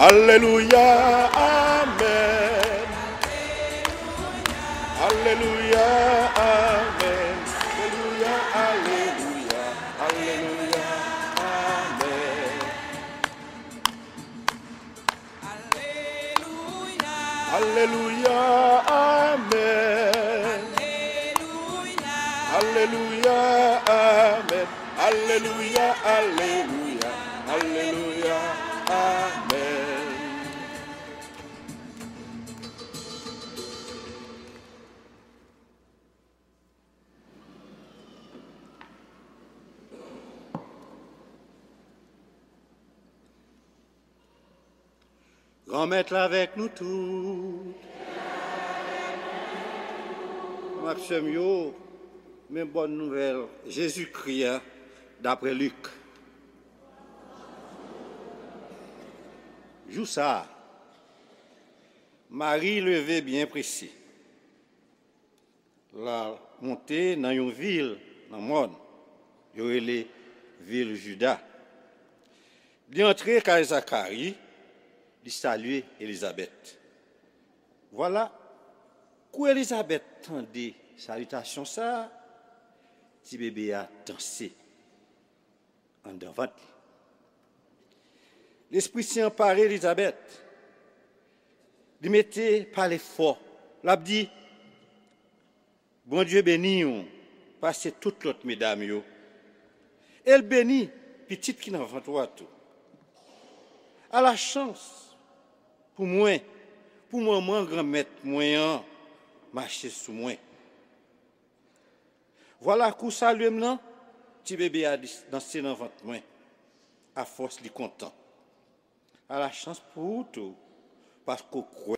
Alléluia, Amen. Alléluia, Amen. Alléluia, Alléluia, Alléluia, Amen. Alléluia, Amen. Alléluia, Amen. Alléluia, Alléluia, Alléluia, Amen. Grand-maître avec nous tous. Maxime yo, mais bonne nouvelle, Jésus-Christ d'après Luc. Jou ça, Marie levée bien précis. La montée dans une ville, dans le monde, il y aurait les villes Juda. Il entrer car Zacharie, il saluer Élisabeth. Voilà, quand Élisabeth tendait salutation ça, petit bébé a dansé en devant. L'Esprit Saint emparé Élisabeth. Il mettait par l'effort. L'a dit, bon Dieu béni, passez toutes l'autre mesdames yo. Elle bénit, petite qui n'en vend toi tout. À la chance, pour moi, grand-mère, moyen, marcher sous moi. Voilà, coup salut maintenant, petit bébé a dansé dans ventre moi, à force de content. À la chance pour tout, parce qu'on croit,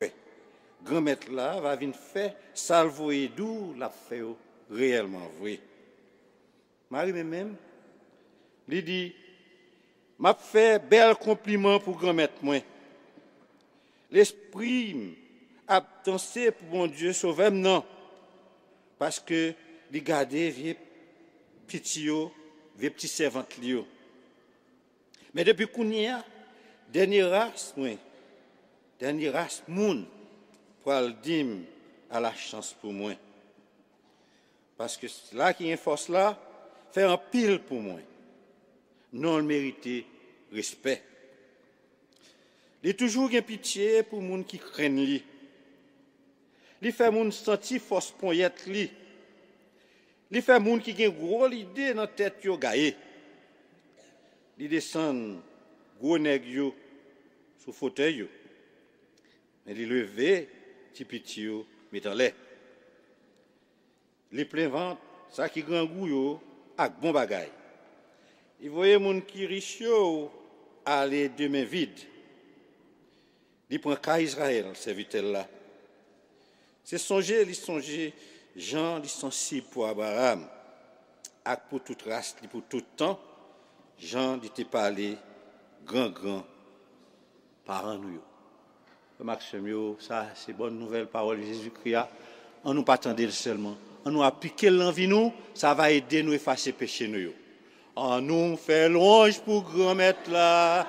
grand-mère là va venir faire salvo et doux la fait réellement vrai. Marie même, lui dit, m'a fait bel compliment pour grand-mère moi. L'esprit a dansé pour mon Dieu sauver non, parce que il gardait vieux petit vieux petit servante lio. Mais depuis qu'on y a dernier race moun pour le dire à la chance pour moi. Parce que là qui est force là, fait un pile pour moi. Non le mériter respect. Il est toujours une pitié pour moun qui craignent lui. Il fait moun sentir force poignette lui. Il fait moun qui a une gros idée dans tête yo gaé. Il descend gros nèg yo sous fauteuil yo. Mais il levé petit petit yo met en l'air. Les plein ventre, ça qui grand goût yo ak bon bagay. Il voyait moun qui riche yo aller de main vide. Il prend qu'à Israël, serviteur là. C'est songer, Jean, ils sont sensibles pour Abraham, et pour toute race, pour tout temps. Jean dit parler grand parents nous. Maxime, ça c'est bonne nouvelle parole de Jésus-Christ. On nous pas attendre seulement. On nous appliquer l'envie nous, ça va aider nous à effacer péché nous. On nous fait louange pour grand-mère là.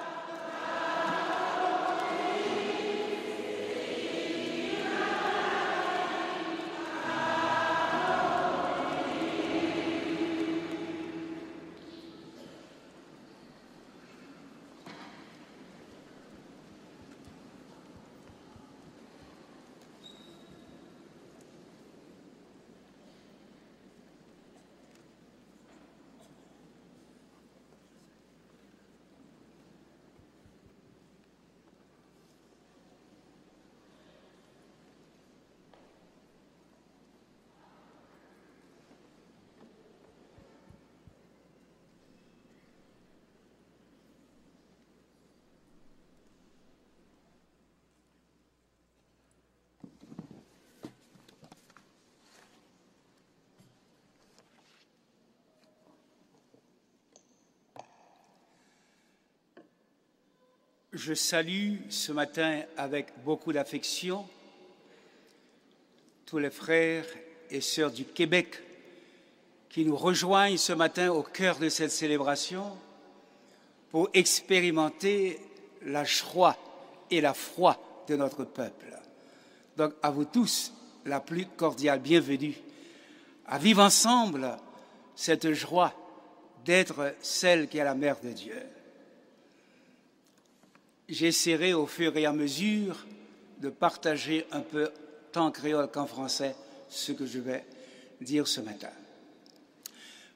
Je salue ce matin avec beaucoup d'affection tous les frères et sœurs du Québec qui nous rejoignent ce matin au cœur de cette célébration pour expérimenter la joie et la foi de notre peuple. Donc à vous tous, la plus cordiale bienvenue à vivre ensemble cette joie d'être celle qui est la mère de Dieu. J'essaierai au fur et à mesure de partager un peu tant en créole qu'en français ce que je vais dire ce matin.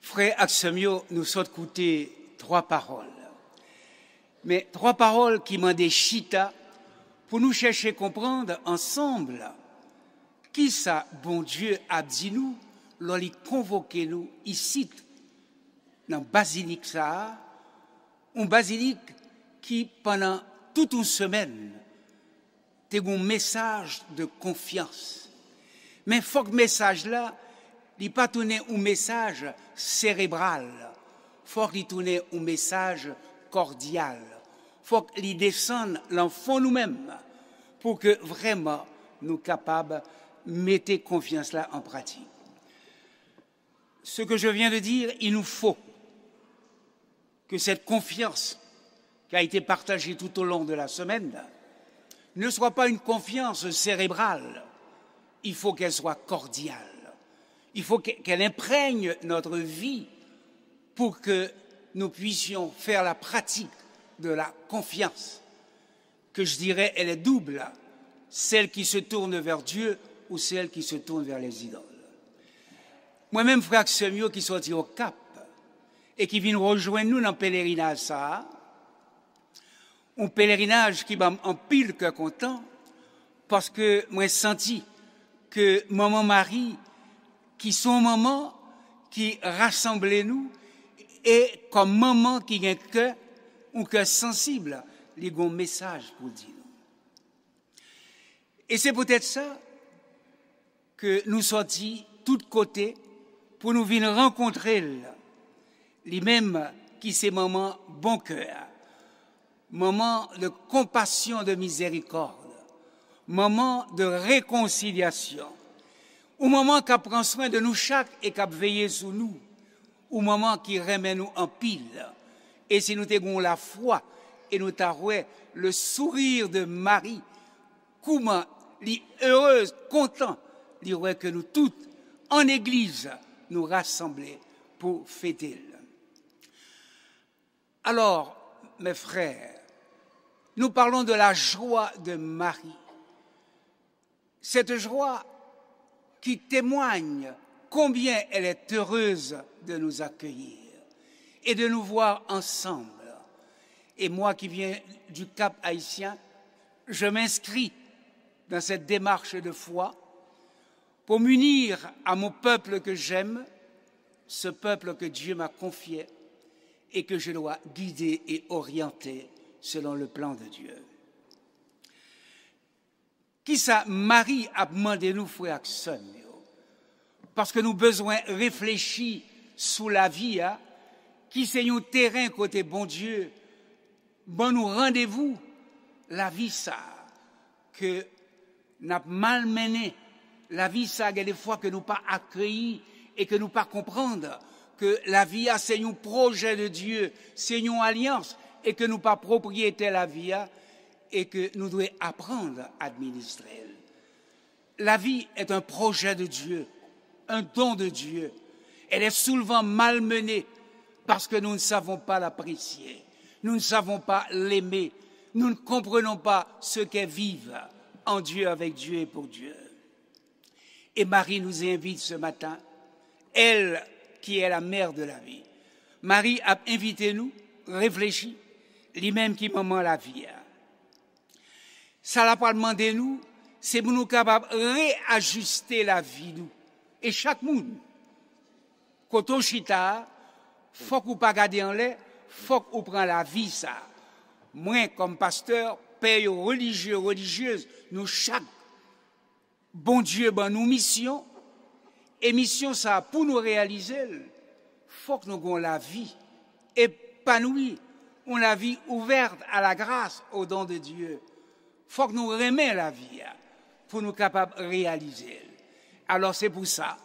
Frère Axemio nous sont écouté 3 paroles. Mais 3 paroles qui m'ont des chita pour nous chercher à comprendre ensemble qui ça, bon Dieu, a dit nous, l'a convoqué nous ici, dans la basilique ça, une basilique qui, pendant toute une semaine, a un message de confiance. Mais il faut que ce message-là, il n'est pas tourné un message cérébral, il faut qu'il tourne un message cordial. Il faut qu'il descende l'enfant nous-mêmes pour que vraiment nous soyons capables de mettre confiance-là en pratique. Ce que je viens de dire, il nous faut que cette confiance qui a été partagée tout au long de la semaine ne soit pas une confiance cérébrale. Il faut qu'elle soit cordiale. Il faut qu'elle imprègne notre vie pour que nous puissions faire la pratique de la confiance, que je dirais, elle est double, celle qui se tourne vers Dieu ou celle qui se tourne vers les idoles. Moi-même, frère Axemio, qui sorti au Cap et qui vient rejoindre nous dans le pèlerinage ça, un pèlerinage qui m'a en pile que content, parce que moi senti que Maman Marie, qui sont maman qui rassemblent nous, et comme maman qui a un cœur, un cœur sensible, il y a un message pour dire. Et c'est peut-être ça que nous sortis tous côtés pour nous venir rencontrer les mêmes qui c'est maman bon cœur, maman de compassion, de miséricorde, maman de réconciliation, ou maman qui prend soin de nous chaque et qui veille sur nous, ou maman qui remet nous en pile. Et si nous avons la foi et nous avons le sourire de Marie, comment les heureuse, content, dirait que nous toutes, en église, nous rassembler pour fêter. Alors, mes frères, nous parlons de la joie de Marie. Cette joie qui témoigne combien elle est heureuse de nous accueillir et de nous voir ensemble. Et moi qui viens du Cap haïtien, je m'inscris dans cette démarche de foi pour m'unir à mon peuple que j'aime, ce peuple que Dieu m'a confié et que je dois guider et orienter selon le plan de Dieu. Qui ça, Marie a demandé nous, frère Axon, parce que nous avons besoin de réfléchir sous la vie, hein, qui c'est un terrain côté bon Dieu, bon nous rendez-vous, la vie ça, que n'a mal mené, la vie ça, il y a des fois que nous pas accueillis et que nous pas comprendre que la vie c'est un projet de Dieu, c'est une alliance et que nous pas propriétaires la vie et que nous devons apprendre à administrer. La vie est un projet de Dieu, un don de Dieu. Elle est souvent malmenée parce que nous ne savons pas l'apprécier, nous ne savons pas l'aimer, nous ne comprenons pas ce qu'est vivre en Dieu, avec Dieu et pour Dieu. Et Marie nous invite ce matin, elle qui est la mère de la vie. Marie a invité nous, réfléchir, lui-même qui maman la vie. Ça l'a pas demandé nous, c'est pour nous capables de réajuster la vie nous. Et chaque monde, quand on chita, faut qu'on pas garder en l'air, faut qu'on prend la vie ça. Moi, comme pasteur, père religieux, religieuse, nous chaque bon Dieu, ben nous mission, et mission ça pour nous réaliser, faut que nous ayons la vie épanouie, on la vie ouverte à la grâce, au don de Dieu. Faut que nous remettions la vie pour nous capables de réaliser. Alors c'est pour ça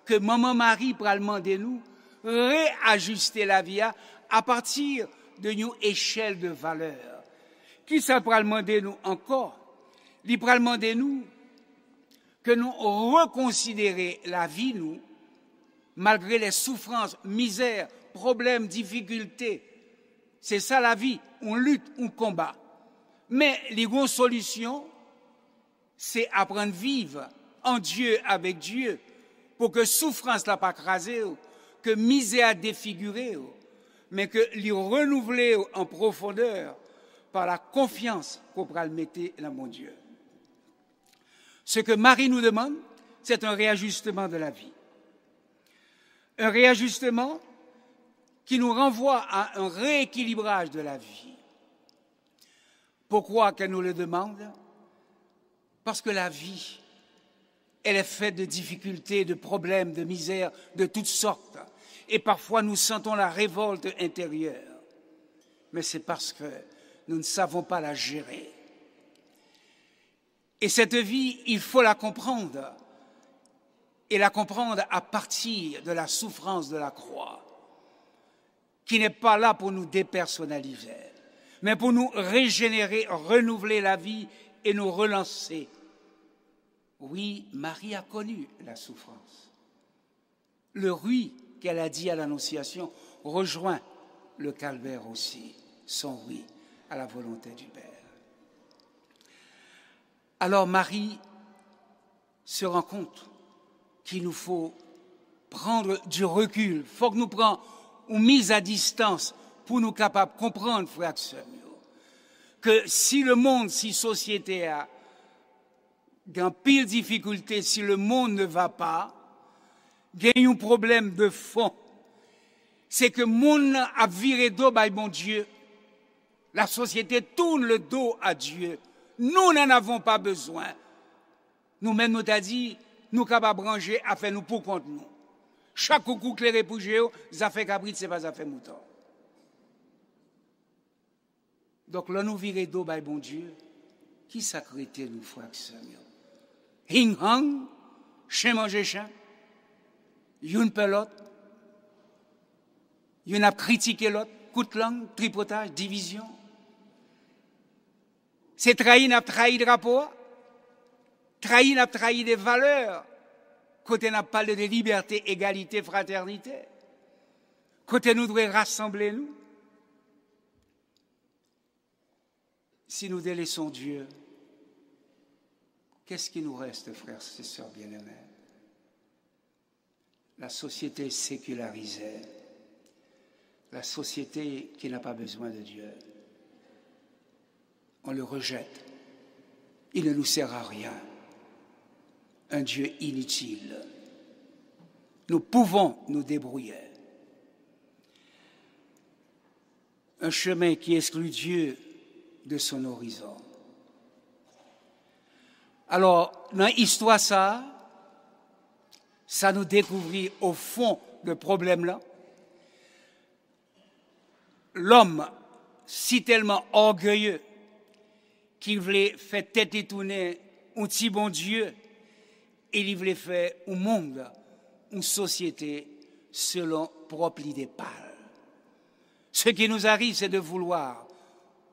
que Maman Marie pral demander nous réajuster la vie à partir d'une échelle de valeur. Qui ça pral demander nous encore? Il pral demander nous que nous reconsidérer la vie, nous, malgré les souffrances, misères, problèmes, difficultés. C'est ça la vie. On lutte, on combat. Mais les grandes solutions, c'est apprendre à vivre en Dieu, avec Dieu, pour que souffrance n'a pas crasé, que misère défigurée, mais que les renouveler en profondeur par la confiance qu'on pourra le mettre dans mon Dieu. Ce que Marie nous demande, c'est un réajustement de la vie. Un réajustement qui nous renvoie à un rééquilibrage de la vie. Pourquoi qu'elle nous le demande? Parce que la vie, elle est faite de difficultés, de problèmes, de misères, de toutes sortes. Et parfois, nous sentons la révolte intérieure. Mais c'est parce que nous ne savons pas la gérer. Et cette vie, il faut la comprendre. Et la comprendre à partir de la souffrance de la croix, qui n'est pas là pour nous dépersonnaliser, mais pour nous régénérer, renouveler la vie et nous relancer. Oui, Marie a connu la souffrance. Le oui qu'elle a dit à l'Annonciation rejoint le calvaire aussi, son oui à la volonté du Père. Alors Marie se rend compte qu'il nous faut prendre du recul, il faut que nous prenions une mise à distance pour nous capables de comprendre, frères et sœurs, que si le monde, si la société a une pile difficulté, si le monde ne va pas, il y a un problème de fond. C'est que le monde a viré dos par bon Dieu. La société tourne le dos à Dieu. Nous n'en avons pas besoin. Nous-mêmes, nous avons dit, nous sommes capables de ranger à faire nous pour contre nous. Chaque coup clairé pour Géo, ça fait cabrit, c'est pas ça fait mouton. Donc là, nous virons d'eau par bon Dieu. Qui s'accrétait nous, frères et sœurs? Hing hang, chien manger chien, une pelote, une a critiqué l'autre, coup de langue, tripotage, division. C'est trahi, n'a trahi le rapport, trahi, n'a trahi des valeurs. Côté n'a parlé de liberté, égalité, fraternité. Côté nous devons rassembler nous. Si nous délaissons Dieu, qu'est-ce qui nous reste, frères et sœurs bien-aimés? La société sécularisée, la société qui n'a pas besoin de Dieu. On le rejette. Il ne nous sert à rien. Un Dieu inutile. Nous pouvons nous débrouiller. Un chemin qui exclut Dieu de son horizon. Alors, dans l'histoire, ça nous découvrit au fond de problème-là. L'homme, si tellement orgueilleux, qu'il voulait faire tête étournée un petit bon Dieu, et il voulait faire un monde, une société selon propre idée pâle. Ce qui nous arrive, c'est de vouloir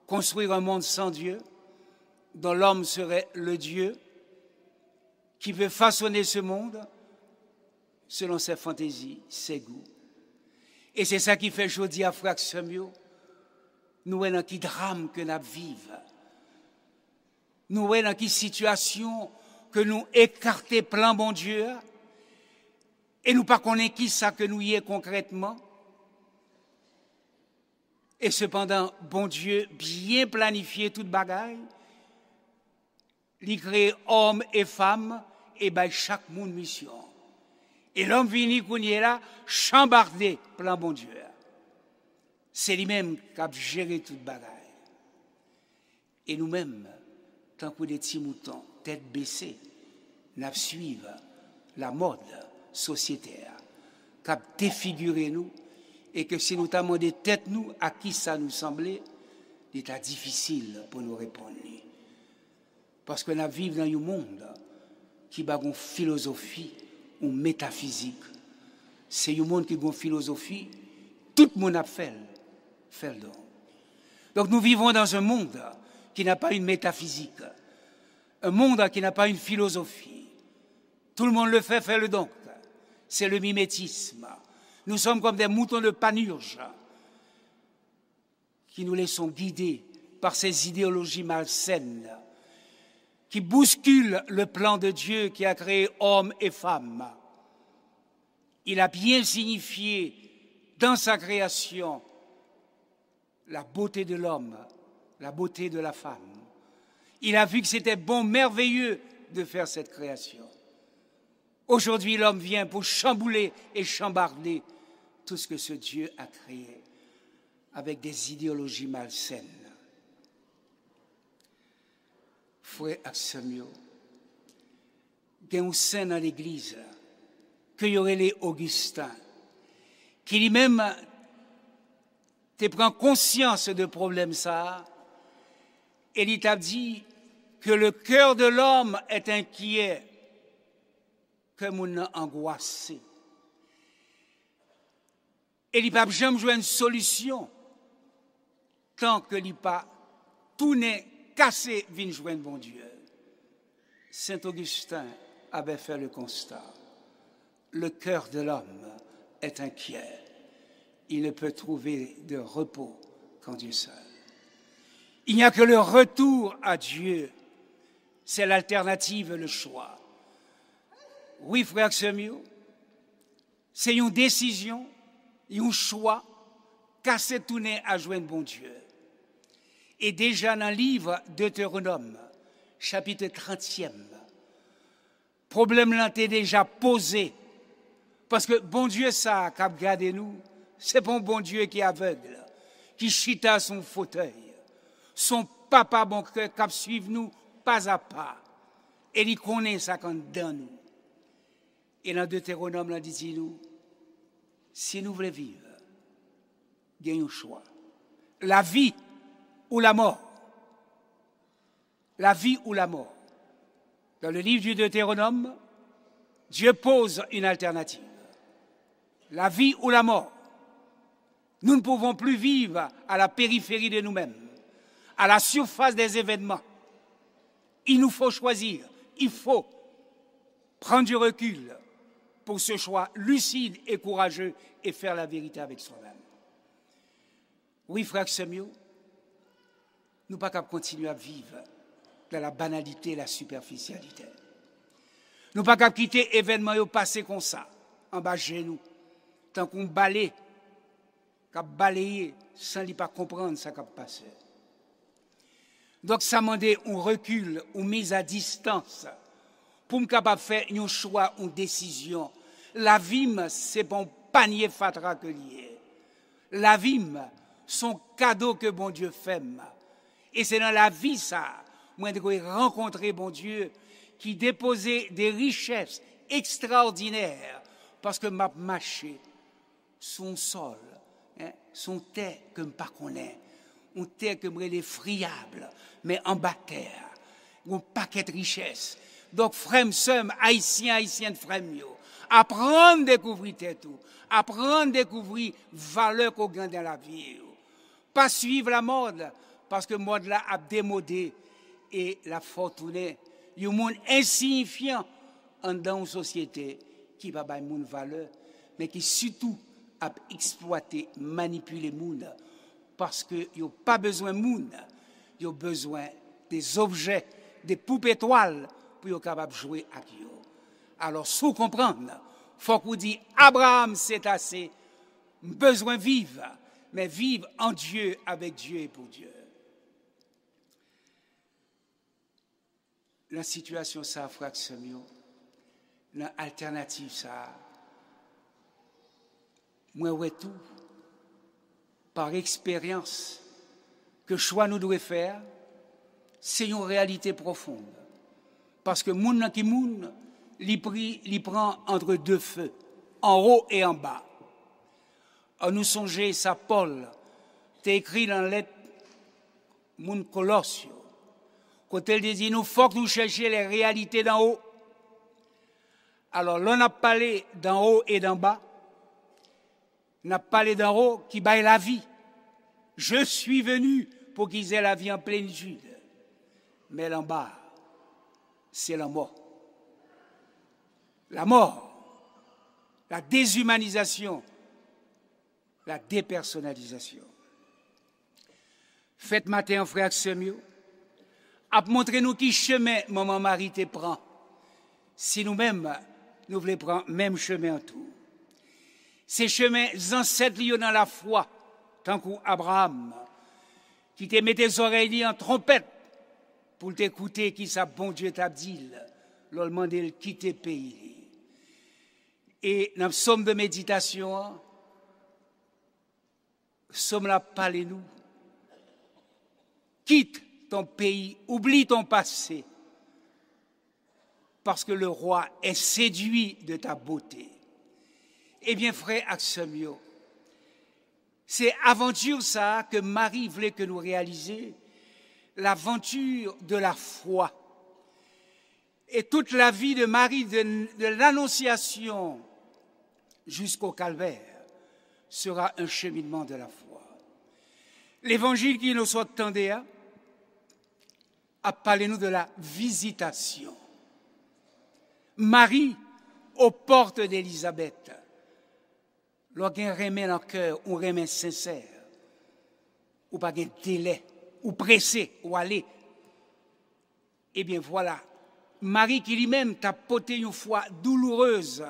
construire un monde sans Dieu, dont l'homme serait le Dieu, qui veut façonner ce monde selon ses fantaisies, ses goûts. Et c'est ça qui fait aujourd'hui à frère Samuel, nous sommes dans quel drame que nous vivons. Nous sommes dans quelle situation que nous écartons plein bon Dieu et nous ne connaissons pas qui ça que nous y est concrètement. Et cependant, bon Dieu, bien planifié toute bagaille, il crée hommes et femmes et ben chaque monde mission. Et l'homme vini qu'on y est là, chambardé plein bon Dieu. C'est lui-même qui a géré toute bagaille. Et nous-mêmes, tant que des petits moutons, tête baissée, nous suivons la mode sociétaire, qui a défiguré nous, et que si nous avons des têtes nous, à qui ça nous semblait, c'était difficile pour nous répondre. Parce que nous vivons dans un monde qui a une philosophie, une métaphysique. C'est un monde qui a une philosophie, tout le monde a fait le don. Donc nous vivons dans un monde qui qui n'a pas une métaphysique, un monde qui n'a pas une philosophie. Tout le monde le fait, fait-le donc. C'est le mimétisme. Nous sommes comme des moutons de Panurge qui nous laissons guider par ces idéologies malsaines qui bousculent le plan de Dieu qui a créé hommes et femmes. Il a bien signifié dans sa création la beauté de l'homme, la beauté de la femme. Il a vu que c'était bon, merveilleux de faire cette création. Aujourd'hui, l'homme vient pour chambouler et chambarder tout ce que ce Dieu a créé avec des idéologies malsaines. Frère Axamio, il y a un saint dans l'Église que y aurait les Augustins, qui lui-même te prend conscience de problème ça, et il t'a dit que le cœur de l'homme est inquiet, que mon angoissé. Et il n'a jamais joué une solution tant que il pas tout n'est cassé, vient jouer un bon Dieu. Saint Augustin avait fait le constat. Le cœur de l'homme est inquiet. Il ne peut trouver de repos qu'en Dieu seul. Il n'y a que le retour à Dieu. C'est l'alternative, le choix. Oui, frère Semio, c'est une décision, un choix, casser tout nez à joindre bon Dieu. Et déjà dans le livre Deutéronome, chapitre 30e, problème là t'est déjà posé. Parce que bon Dieu, ça, qui a gardé nous, c'est pas un bon Dieu qui est aveugle, qui chita son fauteuil. Son papa, bon cœur, qui suit nous pas à pas. Et il connaît ça quand dans nous. Et dans Deutéronome, là, dit-il, si nous voulons vivre, il y a un choix. La vie ou la mort. La vie ou la mort. Dans le livre du Deutéronome, Dieu pose une alternative. La vie ou la mort. Nous ne pouvons plus vivre à la périphérie de nous-mêmes, à la surface des événements. Il nous faut choisir. Il faut prendre du recul pour ce choix lucide et courageux et faire la vérité avec soi-même. Oui, frère Semio, nous ne pouvons pas continuer à vivre dans la banalité et la superficialité. Nous ne pouvons pas quitter l'événement et passer comme ça, en bas chez nous, tant qu'on balaye, qu'on balaye sans ne pas comprendre ce qui a passé. Donc, ça demande un recul, une mise à distance, pour me capable faire un choix, une décision. La vie, c'est bon panier fatra que lié. La vie, son cadeau que bon Dieu fait. Et c'est dans la vie, ça, moi, de rencontrer bon Dieu qui déposait des richesses extraordinaires parce que m'a marché son sol, son terre que je ne connais pas, un terre que je est friable, mais en bas terre, un paquet de richesses. Donc, frère, somme, haïtienne, frère, apprendre à découvrir tout, apprendre à découvrir valeur qu'on gagne dans la vie. Pas suivre la mode, parce que la mode là a démodé et la fortune, il y a un monde insignifiant dans une société qui va pas une valeur, mais qui surtout a exploité, manipulé le monde, parce qu'il n'y a pas besoin de monde, il y a besoin des objets, des poupées étoiles pour être capable de jouer avec eux. Alors, sous comprendre, il faut qu'on dise Abraham, c'est assez, besoin de vivre, mais vivre en Dieu, avec Dieu et pour Dieu. La situation, ça, frère Semio, l'alternative, ça, moi, ouais, tout, par expérience, que choix nous devons faire, c'est une réalité profonde. Parce que moun qui moun, il prend entre deux feux, en haut et en bas. À nous songer, ça, Paul, t'es écrit dans la lettre moun Colossio. Quand elle dit, nous faut que nous cherchions les réalités d'en haut. Alors, l'on a parlé d'en haut et d'en bas. On a parlé d'en haut qui baille la vie. Je suis venu pour qu'ils aient la vie en plénitude. Mais là en bas, c'est la mort. La mort, la déshumanisation, la dépersonnalisation. Faites matin, frère Semio, à montrer nous qui chemin maman Marie te prend. Si nous-mêmes, nous voulons prendre le même chemin en tout. Ces chemins ancêtres liés dans la foi, tant qu'Abraham, qui te met tes oreilles en trompette pour t'écouter qui sa bon Dieu t'a dit, l'on demande de quitter le pays. Et dans le psaume de méditation, psaume là, parlez-nous. Quitte ton pays, oublie ton passé, parce que le roi est séduit de ta beauté. Eh bien, frère Axemio, c'est aventure ça que Marie voulait que nous réalisions, l'aventure de la foi. Et toute la vie de Marie, de l'Annonciation jusqu'au Calvaire, sera un cheminement de la foi. L'évangile qui nous soit tendé a parlé nous de la visitation. Marie, aux portes d'Élisabeth, lorsqu'un remet dans le cœur, un remet sincère, ou pas de délai, ou pressé, ou aller. Eh bien voilà, Marie qui lui-même t'a porté une foi douloureuse,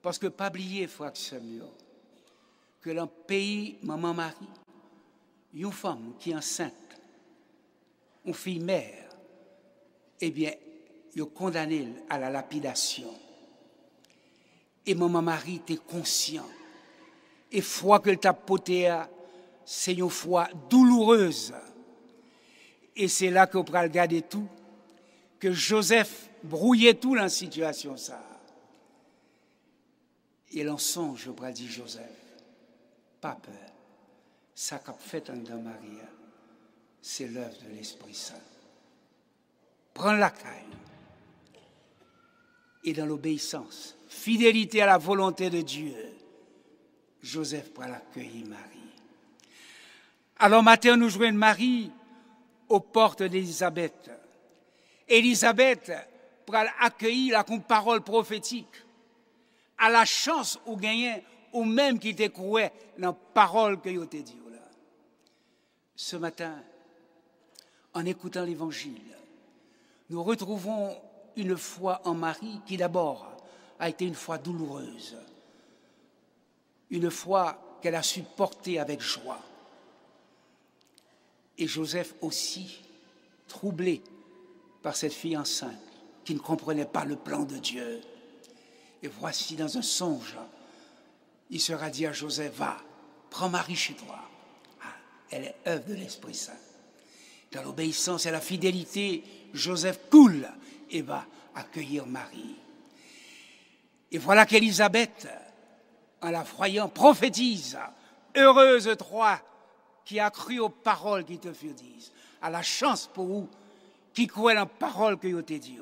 parce que pas oublier, frère Samuel, que dans le pays, maman Marie, une femme qui est enceinte, une fille mère, eh bien, il est condamné à la lapidation. Et maman Marie était conscient. Et foi que t'a porté, c'est une foi douloureuse. Et c'est là qu'on peut regarder tout, que Joseph brouillait tout dans la situation ça. Et l'en songe, je pourrais dire Joseph, pas peur. Ça qu'a fait dans Marie, c'est l'œuvre de l'Esprit Saint. Prends la caille. Et dans l'obéissance, fidélité à la volonté de Dieu, Joseph pourra l'accueillir Marie. Alors matin, nous joignons Marie aux portes d'Élisabeth. Élisabeth pourra l'accueillir avec une parole prophétique, à la chance ou gagner, ou même qui te croit dans la parole que vous te dit. Ce matin, en écoutant l'Évangile, nous retrouvons une foi en Marie qui d'abord a été une foi douloureuse, une foi qu'elle a su porter avec joie. Et Joseph aussi, troublé par cette fille enceinte qui ne comprenait pas le plan de Dieu. Et voici dans un songe, il sera dit à Joseph, va, prends Marie chez toi. Ah, elle est œuvre de l'Esprit Saint. Dans l'obéissance et la fidélité, Joseph coule et va accueillir Marie. Et voilà qu'Élisabeth, en la voyant, prophétise, heureuse toi qui a cru aux paroles qui te furent dites. À la chance pour vous qui croient dans les paroles que vous te dit.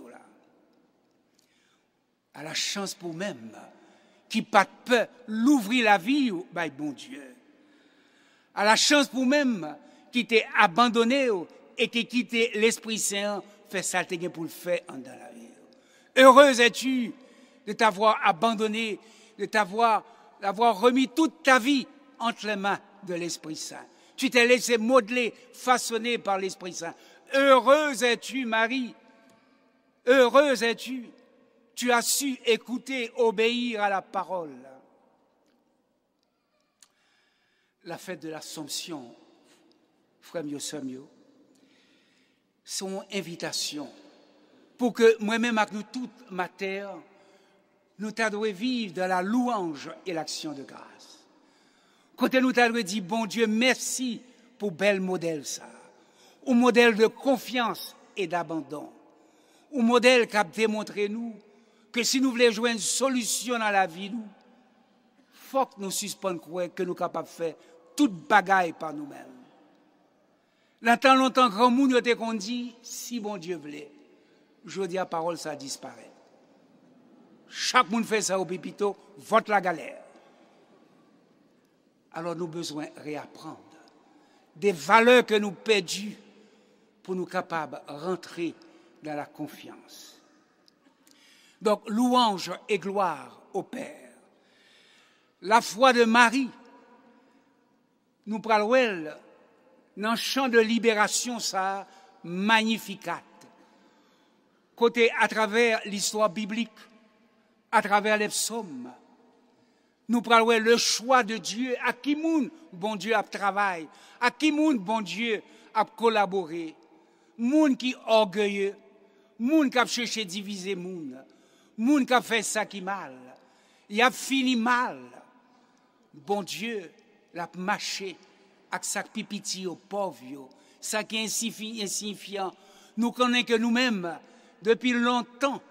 À la chance pour même qui pas de peur l'ouvrir la vie, bah, bon Dieu. À la chance pour même qui t'est abandonné et qui quitte l'Esprit Saint, fait ça pour le faire dans la vie. Heureuse es-tu de t'avoir abandonné, de t'avoir remis toute ta vie entre les mains de l'Esprit Saint. Tu t'es laissé modeler, façonner par l'Esprit Saint. Heureuse es-tu, Marie. Heureuse es-tu. Tu as su écouter, obéir à la parole. La fête de l'Assomption, frère Mio, son invitation pour que moi-même, avec nous toute ma terre, nous t'adouons vivre dans la louange et l'action de grâce. Quand nous t'adouons dire, bon Dieu, merci pour bel modèle ça. Un modèle de confiance et d'abandon. Un modèle qui a démontré nous que si nous voulons jouer une solution dans la vie, il faut que nous suspendions que nous sommes capables de faire toute bagaille par nous-mêmes. Longtemps, grand monde était qu'on dit, si bon Dieu voulait, je dis la parole, ça disparaît. Chaque monde fait ça au pépito, vote la galère. Alors nous avons besoin de réapprendre des valeurs que nous perdons pour nous capables de rentrer dans la confiance. Donc, louange et gloire au Père. La foi de Marie, nous parlons dans le champ de libération, ça, magnificat. Côté à travers l'histoire biblique, à travers les psaumes, nous parlons le choix de Dieu, à qui moun, bon Dieu a travaillé, à qui moun, bon Dieu a collaboré, moun qui orgueilleux, moun qui a cherché diviser moun qui a fait ça qui mal, il a fini mal. Bon Dieu l'a marché avec sa pipiti aux pauvres, ça qui est insignifiant. Nous connaissons que nous-mêmes, depuis longtemps,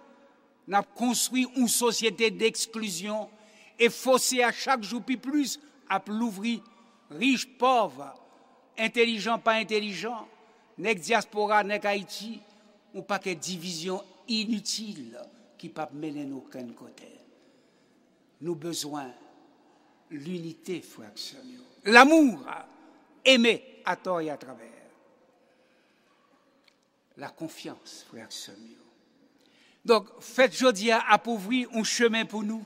nous avons construit une société d'exclusion et forcé à chaque jour plus à l'ouvrir, riche, pauvre, intelligent, pas intelligent, nèg diaspora, nèg Haïti, ou pas que division inutile qui ne peut mener nous aucun côté. Nous avons besoin l'unité, frère Samuel. L'amour, aimer à tort et à travers. La confiance, frère Samuel. Donc, faites aujourd'hui appauvrir un chemin pour nous,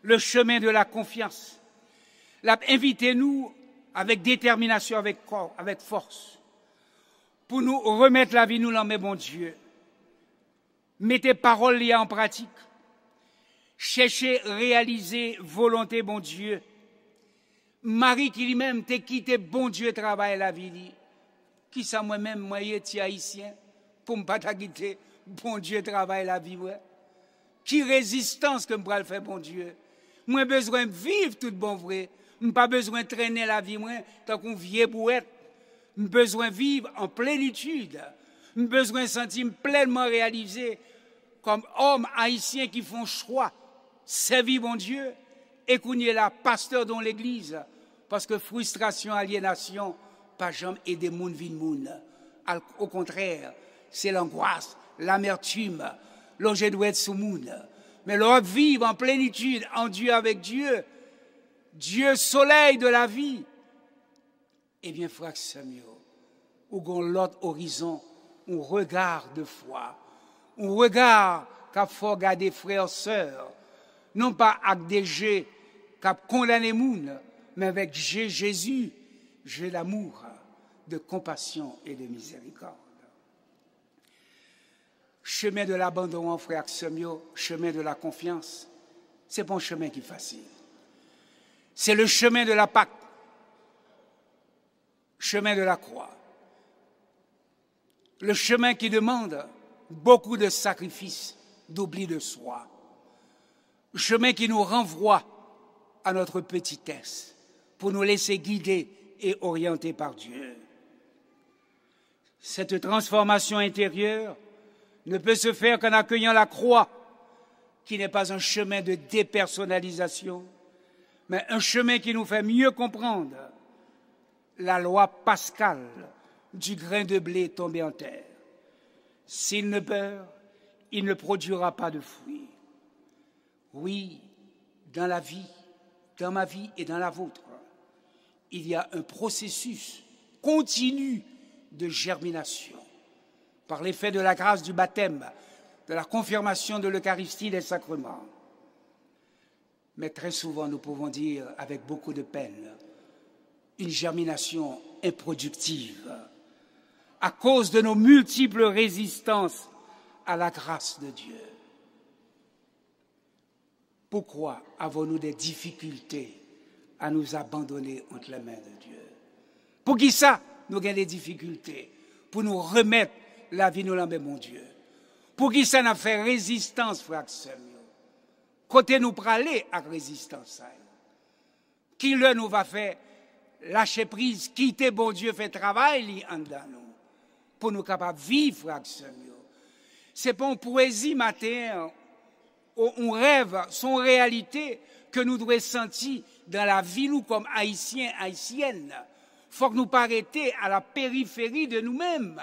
le chemin de la confiance. Invitez-nous avec détermination, avec force, pour nous remettre la vie, nous l'en met, bon Dieu. Mettez paroles liées en pratique. Cherchez réaliser volonté, bon Dieu. Marie qui lui-même t'a quitté, bon Dieu, travaille la vie. Qui ça moi-même, moi, je suis haïtien, pour ne pas quitter, bon Dieu, travaille la vie. Ouais. Qui résistance que je peux faire, bon Dieu. Moi, j'ai besoin de vivre tout bon vrai. Je n'ai pas besoin de traîner la vie, moi, tant qu'on vieille bouette. J'ai besoin de vivre en plénitude. J'ai besoin de sentir pleinement réalisé comme hommes haïtiens qui font choix, servir bon Dieu, et qu'on y est là, pasteur dans l'église, parce que frustration, aliénation, pas jamais aider moun vin moun. Au contraire, c'est l'angoisse, l'amertume, l'objet doit être sous moun. Mais l'on vivre en plénitude, en Dieu avec Dieu, Dieu soleil de la vie. Eh bien, frère Samuel, ou gon l'autre horizon, un regard de foi, un regard qu'a faut garder frères, sœurs, non pas avec des jets qu'a condamné moun, mais avec Jésus, j'ai l'amour de compassion et de miséricorde. Chemin de l'abandon, frère Samuel, chemin de la confiance, c'est pas un chemin qui est facile. C'est le chemin de la Pâque, chemin de la croix. Le chemin qui demande beaucoup de sacrifices, d'oubli de soi. Le chemin qui nous renvoie à notre petitesse pour nous laisser guider et orienter par Dieu. Cette transformation intérieure ne peut se faire qu'en accueillant la croix, qui n'est pas un chemin de dépersonnalisation, mais un chemin qui nous fait mieux comprendre la loi pascale du grain de blé tombé en terre. S'il ne beurre, il ne produira pas de fruits. Oui, dans la vie, dans ma vie et dans la vôtre, il y a un processus continu de germination par l'effet de la grâce du baptême, de la confirmation de l'Eucharistie des sacrements. Mais très souvent, nous pouvons dire avec beaucoup de peine, une germination improductive à cause de nos multiples résistances à la grâce de Dieu. Pourquoi avons-nous des difficultés à nous abandonner entre les mains de Dieu? Pour qui ça, nous avons des difficultés? Pour nous remettre la vie, nous l'en mon Dieu. Pour qui ça n'a fait résistance, frère Samuel? Côté nous praler à résistance. Qui le nous va faire lâcher prise, quitter bon Dieu, fait travail en dedans nous, pour nous capables de vivre, frère Samuel. C'est pas une poésie matin, on rêve, son réalité que nous devons sentir dans la vie, nous, comme Haïtiens, Haïtiennes. Faut que nous pas arrêter à la périphérie de nous-mêmes.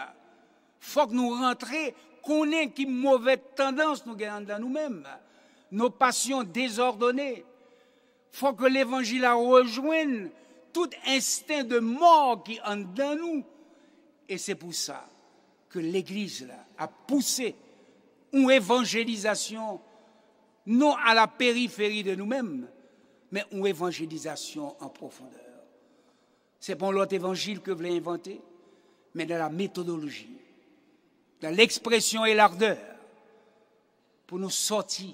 Faut que nous rentrions, qu'on ait qui mauvaise tendance nous gagnons dans nous-mêmes. Nos passions désordonnées. Faut que l'évangile rejoigne tout instinct de mort qui est dans nous. Et c'est pour ça, que l'Église là, a poussé une évangélisation, non à la périphérie de nous-mêmes, mais une évangélisation en profondeur. C'est pas l'autre évangile que vous l'avez inventé, mais dans la méthodologie, dans l'expression et l'ardeur, pour nous sortir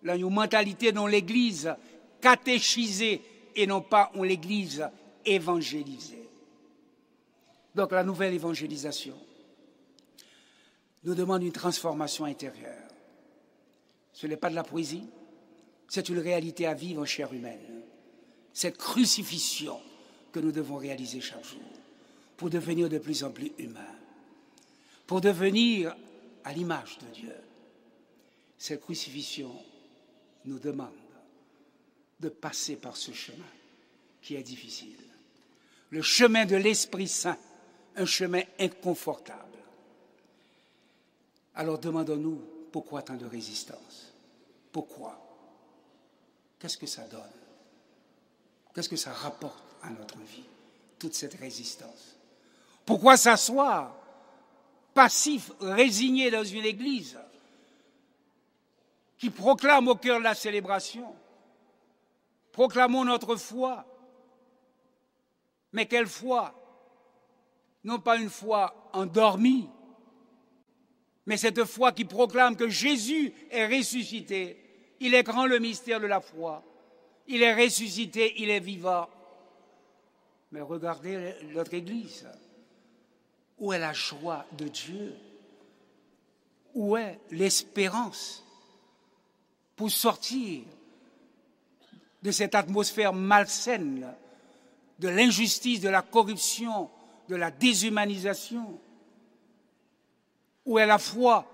dans une mentalité dont l'Église catéchisée et non pas l'Église évangélisée. Donc la nouvelle évangélisation nous demande une transformation intérieure. Ce n'est pas de la poésie, c'est une réalité à vivre en chair humaine. Cette crucifixion que nous devons réaliser chaque jour pour devenir de plus en plus humains, pour devenir à l'image de Dieu. Cette crucifixion nous demande de passer par ce chemin qui est difficile. Le chemin de l'Esprit Saint, un chemin inconfortable. Alors demandons-nous pourquoi tant de résistance? Pourquoi? Qu'est-ce que ça donne? Qu'est-ce que ça rapporte à notre vie, toute cette résistance? Pourquoi s'asseoir passif, résigné dans une église qui proclame au cœur de la célébration? Proclamons notre foi. Mais quelle foi? Non pas une foi endormie, mais cette foi qui proclame que Jésus est ressuscité. Il est grand le mystère de la foi. Il est ressuscité, il est vivant. Mais regardez notre Église. Où est la joie de Dieu? Où est l'espérance pour sortir de cette atmosphère malsaine, de l'injustice, de la corruption, de la déshumanisation? Où est la foi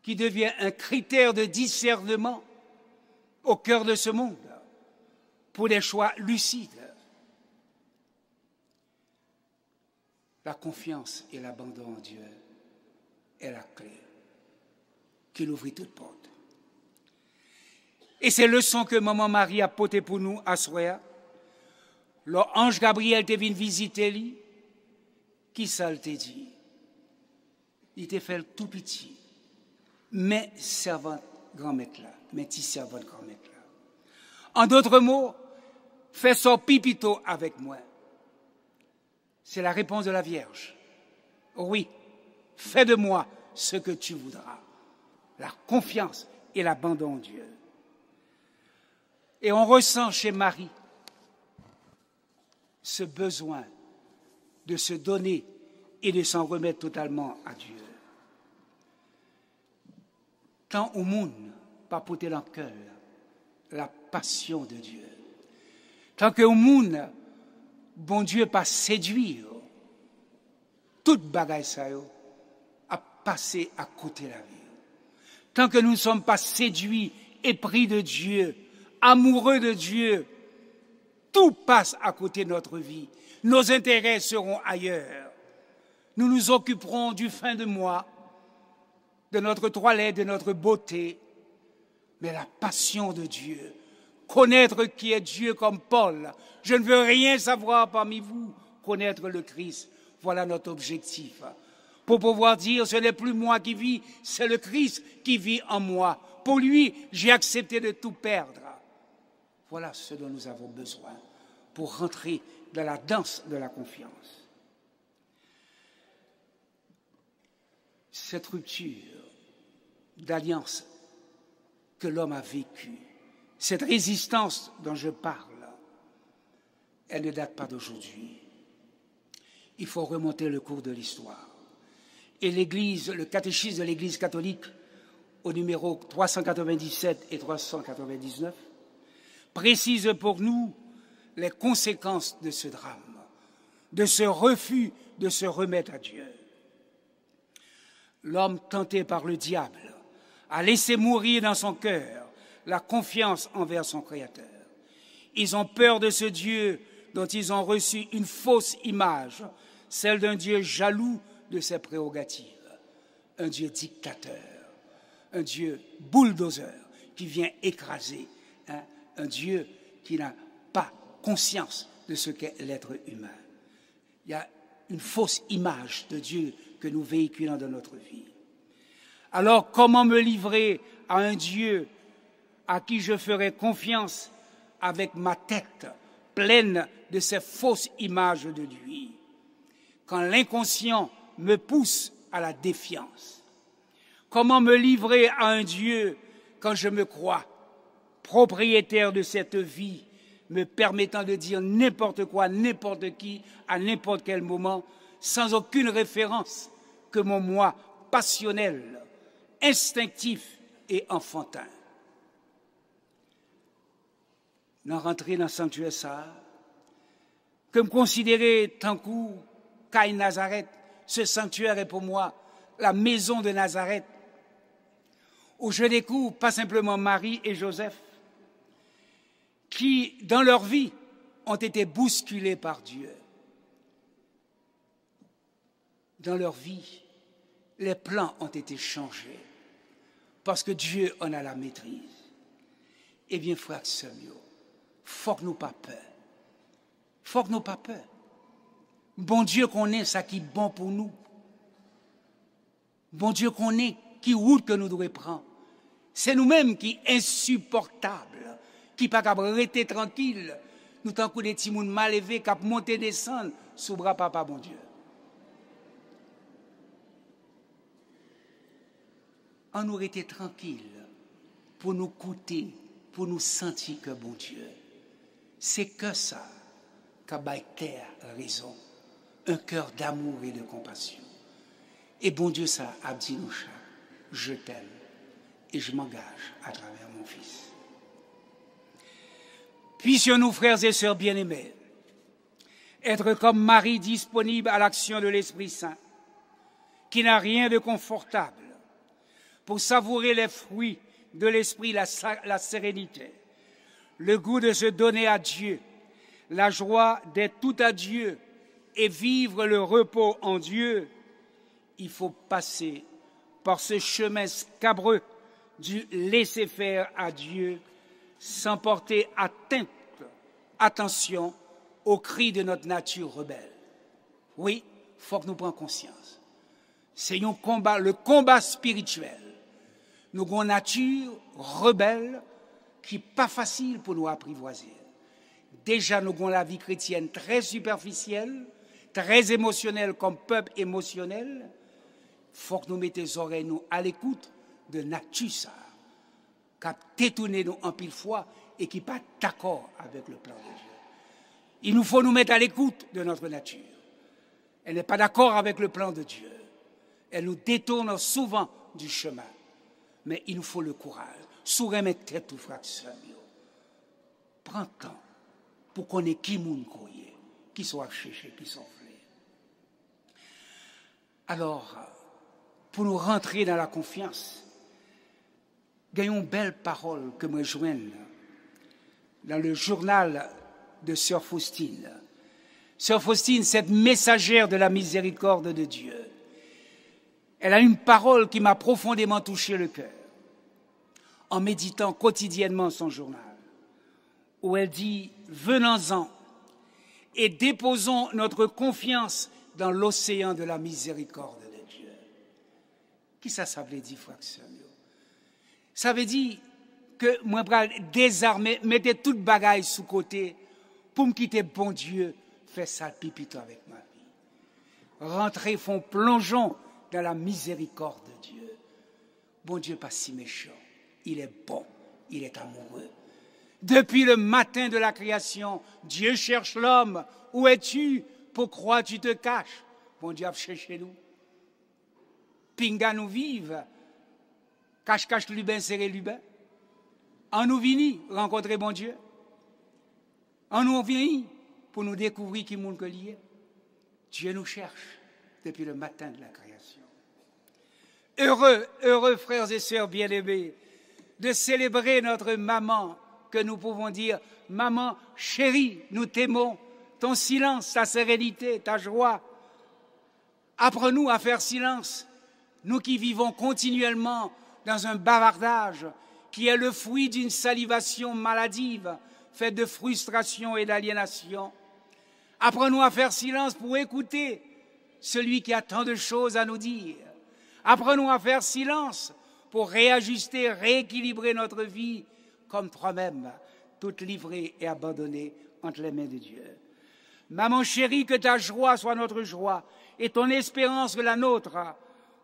qui devient un critère de discernement au cœur de ce monde pour des choix lucides? La confiance et l'abandon en Dieu est la clé qui ouvre toute porte. Et ces leçons que Maman Marie a portées pour nous à soir, l'ange Gabriel te venu visiter lui, qui ça te dit? Il t'a fait tout petit, mais servante grand-maître là, mais petit servante grand-maître là. En d'autres mots, fais son pipito avec moi. C'est la réponse de la Vierge. Oui, fais de moi ce que tu voudras. La confiance et l'abandon en Dieu. Et on ressent chez Marie ce besoin de se donner et de s'en remettre totalement à Dieu. Tant au monde, pas porter dans le cœur la passion de Dieu. Tant que au monde, bon Dieu pas séduire toute bagaille ça à passer à côté de la vie. Tant que nous ne sommes pas séduits, épris de Dieu, amoureux de Dieu, tout passe à côté de notre vie. Nos intérêts seront ailleurs. Nous nous occuperons du fin de mois, de notre toilette, de notre beauté. Mais la passion de Dieu, connaître qui est Dieu comme Paul, je ne veux rien savoir parmi vous, connaître le Christ, voilà notre objectif. Pour pouvoir dire, ce n'est plus moi qui vis, c'est le Christ qui vit en moi. Pour lui, j'ai accepté de tout perdre. Voilà ce dont nous avons besoin pour rentrer dans la danse de la confiance. Cette rupture d'alliance que l'homme a vécue, cette résistance dont je parle, elle ne date pas d'aujourd'hui. Il faut remonter le cours de l'histoire. Et l'Église, le catéchisme de l'Église catholique, au numéro 397 et 399, précise pour nous les conséquences de ce drame, de ce refus de se remettre à Dieu. L'homme tenté par le diable a laissé mourir dans son cœur la confiance envers son Créateur. Ils ont peur de ce Dieu dont ils ont reçu une fausse image, celle d'un Dieu jaloux de ses prérogatives, un Dieu dictateur, un Dieu bulldozer qui vient écraser, un Dieu qui n'a pas conscience de ce qu'est l'être humain. Il y a une fausse image de Dieu que nous véhiculons dans notre vie. Alors, comment me livrer à un Dieu à qui je ferai confiance avec ma tête pleine de ces fausses images de lui, quand l'inconscient me pousse à la défiance? Comment me livrer à un Dieu quand je me crois propriétaire de cette vie, me permettant de dire n'importe quoi, n'importe qui, à n'importe quel moment, sans aucune référence que mon moi passionnel, instinctif et enfantin? Dans rentrer dans le sanctuaire ça, que me considérer tant coup Caille Nazareth, ce sanctuaire est pour moi la maison de Nazareth, où je découvre pas simplement Marie et Joseph, qui, dans leur vie, ont été bousculés par Dieu. Dans leur vie, les plans ont été changés, parce que Dieu en a la maîtrise. Eh bien, frères et sœurs, faut que nous pas peur. Faut que nous pas peur. Bon Dieu connaît ça qui est bon pour nous. Bon Dieu connaît qui route que nous devons prendre. C'est nous-mêmes qui insupportables, qui pas capable rester tranquille. Nous tant que des petits moun mal élevés, cap monter descendre sous bras papa bon Dieu. On nous était tranquille pour nous coûter, pour nous sentir que bon Dieu. C'est que ça qu'a terre raison, un cœur d'amour et de compassion. Et bon Dieu ça a dit nous chaque, je t'aime et je m'engage à travers mon Fils. Puissions-nous, frères et sœurs bien-aimés, être comme Marie disponible à l'action de l'Esprit Saint, qui n'a rien de confortable, pour savourer les fruits de l'Esprit, la sérénité, le goût de se donner à Dieu, la joie d'être tout à Dieu et vivre le repos en Dieu. Il faut passer par ce chemin scabreux du laisser-faire à Dieu sans porter attention aux cris de notre nature rebelle. Oui, il faut que nous prenions conscience. C'est un combat, le combat spirituel. Nous avons une nature rebelle qui n'est pas facile pour nous apprivoiser. Déjà, nous avons la vie chrétienne très superficielle, très émotionnelle comme peuple émotionnel. Il faut que nous mettions les oreilles nous, à l'écoute de nature ça, qui a détourné nous en pile fois et qui n'est pas d'accord avec le plan de Dieu. Il nous faut nous mettre à l'écoute de notre nature. Elle n'est pas d'accord avec le plan de Dieu. Elle nous détourne souvent du chemin. Mais il nous faut le courage. Sourire mettre tête tout frère sœur. Prends temps pour qu'on ait qui moun koye, qui soit cherché, qui sont flés. Alors, pour nous rentrer dans la confiance, gagnons une belle parole que me joigne dans le journal de Sœur Faustine. Sœur Faustine, cette messagère de la miséricorde de Dieu, elle a une parole qui m'a profondément touché le cœur en méditant quotidiennement son journal, où elle dit « Venons-en et déposons notre confiance dans l'océan de la miséricorde de Dieu. » Qui ça veut dire, frère Samuel? Ça veut dire que moi, désarmer, mettez toute bagaille sous côté pour me quitter bon Dieu, faire sale pipito avec ma vie. Rentrer, font plongeons dans la miséricorde de Dieu. Bon Dieu pas si méchant. Il est bon, il est amoureux. Depuis le matin de la création, Dieu cherche l'homme. Où es-tu? Pour croire tu te caches. Bon Dieu a cherché nous. Pinga nous vive. Cache Lubin, serré Lubin. En nous vini rencontrer bon Dieu. En nous vini pour nous découvrir qui monde que lié. Dieu nous cherche depuis le matin de la création. Heureux frères et sœurs bien-aimés, de célébrer notre maman, que nous pouvons dire, maman chérie, nous t'aimons, ton silence, ta sérénité, ta joie. Apprends-nous à faire silence, nous qui vivons continuellement dans un bavardage qui est le fruit d'une salivation maladive, faite de frustration et d'aliénation. Apprends-nous à faire silence pour écouter celui qui a tant de choses à nous dire. Apprenons à faire silence pour réajuster, rééquilibrer notre vie comme toi-même, toute livrée et abandonnée entre les mains de Dieu. Maman chérie, que ta joie soit notre joie et ton espérance la nôtre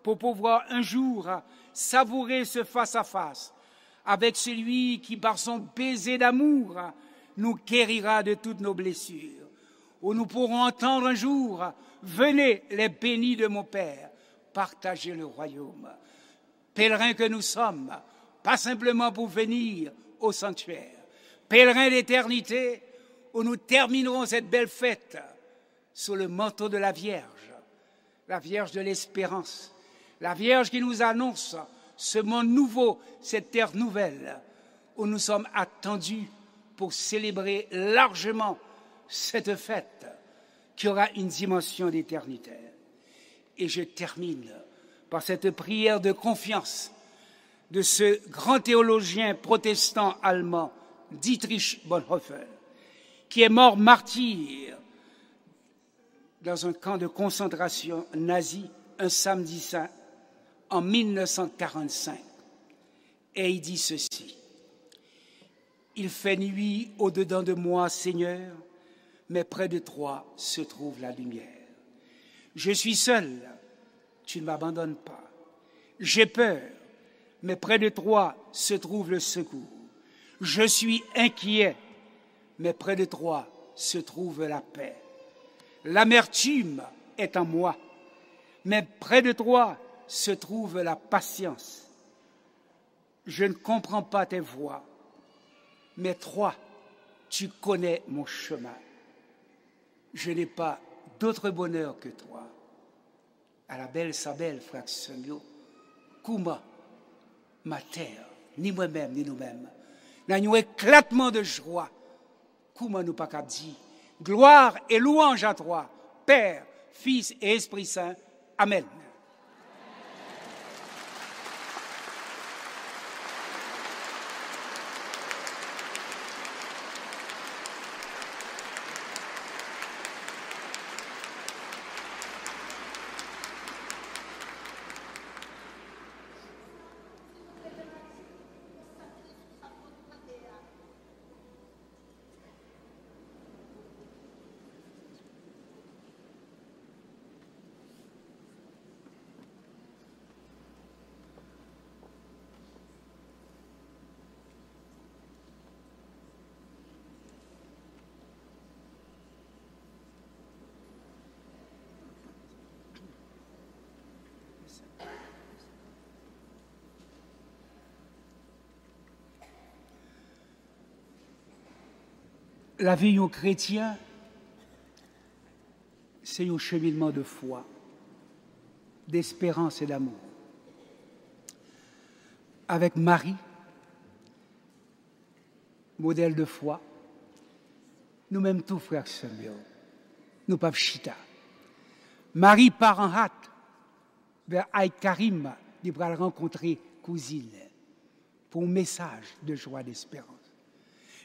pour pouvoir un jour savourer ce face-à-face avec celui qui, par son baiser d'amour, nous guérira de toutes nos blessures, où nous pourrons entendre un jour « Venez, les bénis de mon Père, partager le royaume ». Pèlerins que nous sommes, pas simplement pour venir au sanctuaire, pèlerins d'éternité, où nous terminerons cette belle fête sous le manteau de la Vierge de l'espérance, la Vierge qui nous annonce ce monde nouveau, cette terre nouvelle, où nous sommes attendus pour célébrer largement cette fête qui aura une dimension d'éternité. Et je termine par cette prière de confiance de ce grand théologien protestant allemand, Dietrich Bonhoeffer, qui est mort martyr dans un camp de concentration nazi un samedi saint en 1945. Et il dit ceci: « Il fait nuit au-dedans de moi, Seigneur, mais près de toi se trouve la lumière. Je suis seul, tu ne m'abandonnes pas. J'ai peur, mais près de toi se trouve le secours. Je suis inquiet, mais près de toi se trouve la paix. L'amertume est en moi, mais près de toi se trouve la patience. Je ne comprends pas tes voies, mais toi, tu connais mon chemin. Je n'ai pas d'autre bonheur que toi. À la belle sa belle, frère Samuel, Kouma, ma terre, ni moi-même, ni nous-mêmes, n'a un éclatement de joie. Kouma nous pas qu'à dire, gloire et louange à toi, Père, Fils et Esprit Saint. Amen. La vie aux chrétiens, c'est un cheminement de foi, d'espérance et d'amour. Avec Marie, modèle de foi, nous-mêmes tous, frères Samuel, nous pas chita. Marie part en hâte vers Aït Karim, il va rencontrer cousine pour un message de joie, d'espérance.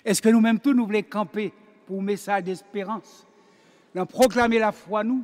Est-ce que nous-mêmes tous, nous voulons camper pour un message d'espérance, d'en proclamer la foi, nous,